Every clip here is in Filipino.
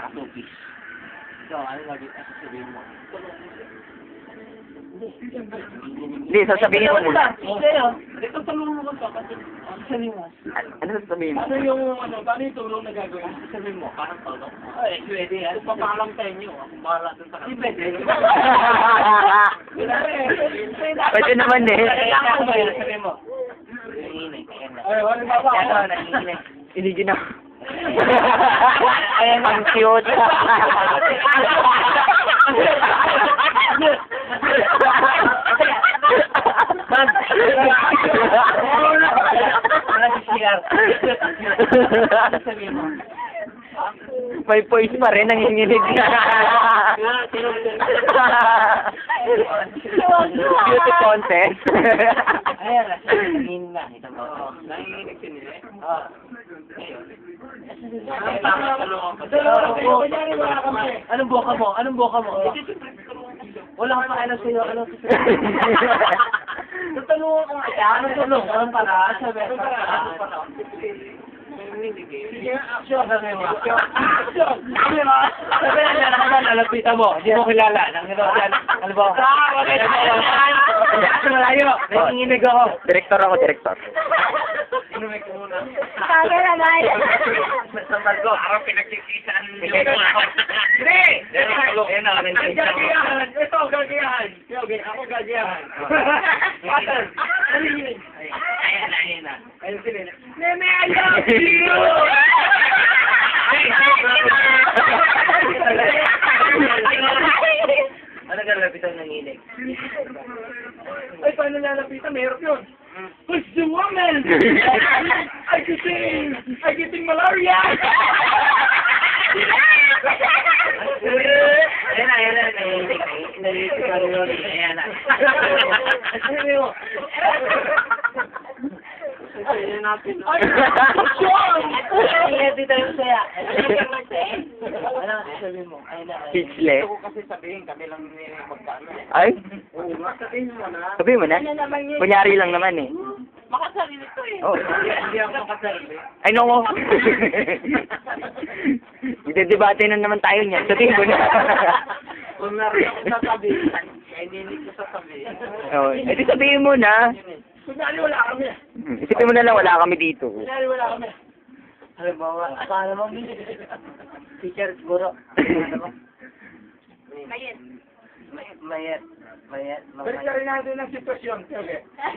nakatupis. So, ano lagi sasabihin mo? Hindi, sasabihin mo muna. Sa'yo, ito tulungan mo ka kasi sasabihin mo. Ano sasabihin mo? Paano yung tulong na gagawin? Sasabihin mo, parang tulong. Ay, pwede yan. Papalang sa inyo. Kung bahala dun sa kanila. Pwede. Pwede naman eh. Sasabihin mo. Nanginig. Ay, wala ba ba? Nanginig. Inigin ako. Ang cute. May voice pa rin, nanginginig. Beauty contest. Ayan, nanginig na. Nanginig sila eh. Anong boka mo? Anong boka mo? Wala kang pakialam sa'yo. Anong tutulungan ko nga. Anong tulong? Anong para? Sabi action! Sabi mo. Action! Sabi na naman, lalapitan mo. Hindi mo kilala. Ano ba? Malayo. Nanginginig ako. Direktor ako, direktor. Inumik ko muna. Kaya naman. Sambal ko. Ako pinagkikisaan niyo. Hindi! Ayan na, gagayahan. Ito, gagayahan. Ako gagayahan. Pattern. Ayan na. Ayun sila. Neme, I love you! Ano ka lalapitan ng inig? Ay, paano lalapitan? Mayroon yun. Push the woman! I'm getting malaria! Ayan na, nalilig ka rin yun. Ayan na. Sabi mo. Sabi natin. Ay, Sean! Hindi tayo masaya. Ano, sabi mo. Speechless. Gusto ko kasi sabihin, kami lang magkano. Ay? Oo, sabihin mo na. Sabihin mo na. Kunyari lang naman eh. Makasarili to eh. Oh. Hindi ako makasarili. Ay, no. Debate na naman tayo niyan. Sabihin mo na. Kung narin ako sasabihin, ay hindi ko sasabihin. Oh, edi sabihin mo na. Kunyari wala kami. Isipin mo na lang, wala kami dito. Kunyari wala kami. Halimbawa, paano mo? Teacher, siguro. Mayet. Balik rin natin ang sitwasyon.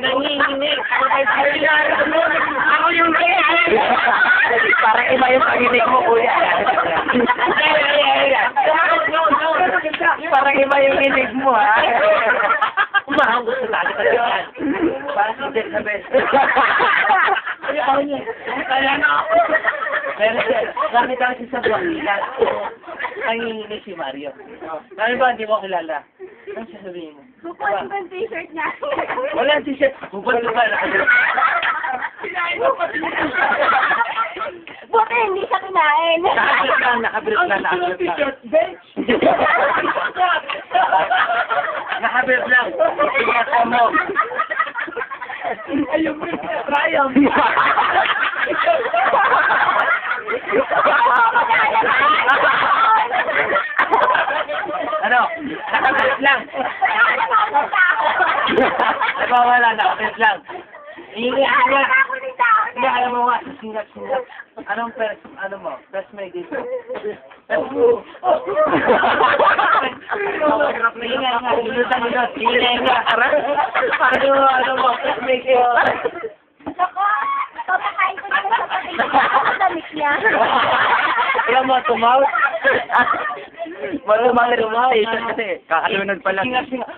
Nanginginig. Ako yung mayet. Parang iba yung panginig mo, kuya. Parang iba yung inig mo, ha? Umahanggot sa tayo talaga. Para si Jeff na best. Kaya na ako. Pero bakit ako si Sabuangila? Nanginginig si Mario. Ano ba, hindi mo kilala? Ano sasabihin mo? Bukod yung t-shirt niya. Wala t-shirt. Bukod ko ba? Kinain mo pati niya. Buti hindi siya kinain. Nakabirit na. T-shirt, bench. Nakabirit lang. Tingnan mo. Ayun mo yung triumph. Ano? Nakabirit lang. Nagwawala, nakabirit lang. Hindi, alam mo nga, singat. Anong first, first may dito? Ingay nga. Ano mo, first may dito? Ako, papakain ko naman sa pati. Ang damit niya. Alam mo, tumaw? Tumaw. Kasi kakalunod pa lang. Singat.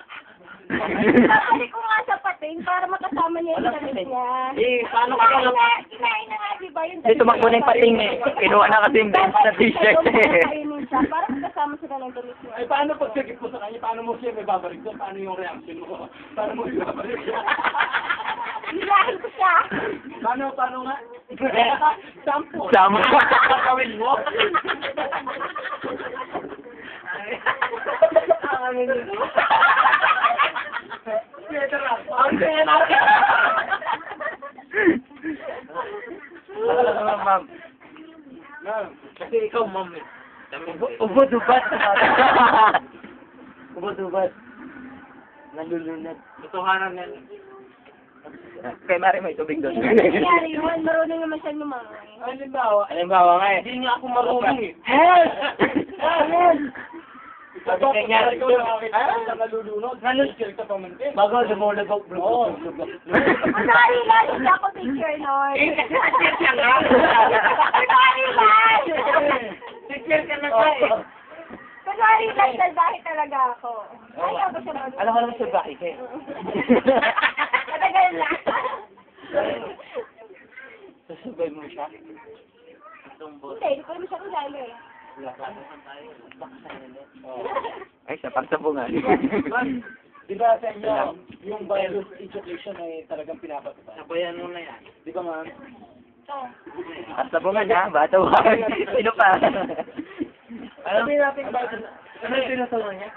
Papakain ko nga sa pating para makasama niya yung damit niya. Paano ka lang? Kinain na nga, di ba? Yung Hindi, tumakbo na yung pating eh. Kinuha na kasi yung bench na t-shirt eh. Kainin siya para makasama sila ng damit niya. Ay, paano pag sagip mo sa kanya? Paano mo siya may babalik doon? Paano yung reaction mo? Paano mo yung babalik siya? Hilahin ko siya. Paano nga? Sampo. Kakawin mo? Ang pera! Ma'am. Ma'am, kasi ikaw ma'am eh. Ubo-dubat. Ubo-dubat. Nalulunod. Tutuhanan yan. Kay Mari may tubig doon. Nangyari yun, marunong naman siya lumangoy. Halimbawa nga eh. Hindi nga ako marunong eh. Help! Help! Sabi nangyari ko nalulunod. Nalulunod ka pa man din. Bago lumulubog. Oo. Sorry lang, hindi ako picture nun. Picture ka nga. Sorry lang. Picture ka na ka eh. Sorry lang, salbahe talaga ako. Ayaw ko siya marunong. Alam ko naman siya bakit eh. Matagal na. Susubay mo siya. Hindi, hindi ko naman siya kilala eh. Ay, sa pagsabungan. Di ba sa inyo, yung Bible education ay talagang pinapatupad? Sabayan mo na yan. Di ba ma'am? So, Pagsabungan ha, bata ba? Sino pa? Alam natin ba? Ano yung tinuturo niya?